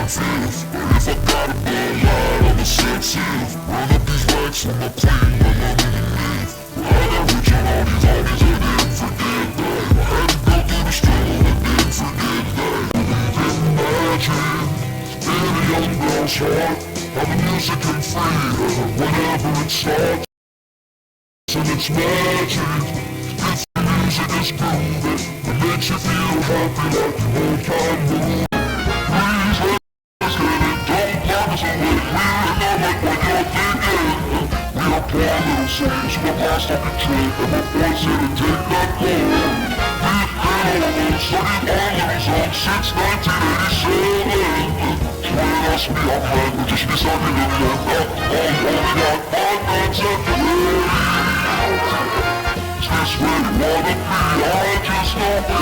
fifth. But if I got a bad light, I'm a sensitive. Run up these racks with my queen, my love underneath. I got rich on all these homies, I didn't forget that. I had to go through the struggle, I didn't forget that. Believe in magic, in a young girl's heart. How the music can free her whenever it starts. And it's magic, if the music is grooving, it makes you feel happy like old time movie. Please let's get it, don't block us away. We're not like what you're thinking. We are poor little souls, we're lost on control, and we're forced here to take that goal. We've been on, studied all of these songs since 1987. Ask me, I'm high, we're just deciding to live up. All only got 5 minutes left to live. Is this where you wanna be? I just don't care.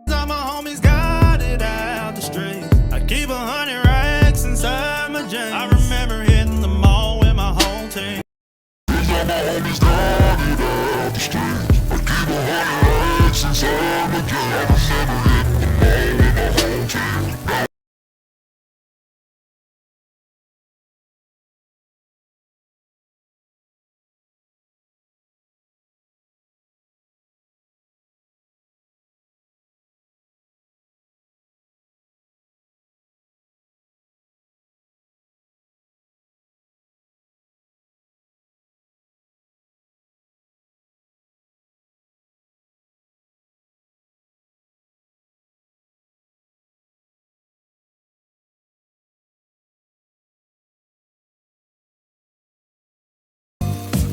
All my homies got it out the street. I keep 100 racks inside my jeans. I remember hitting the mall with my whole team. All my homies got it out the street. I keep 100 racks inside my jeans. I remember hitting the mall with my whole team.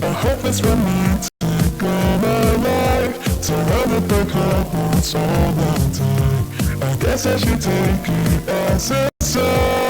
I hope it's romantic in my life to run with the couples all the time. I guess I should take it as a sign.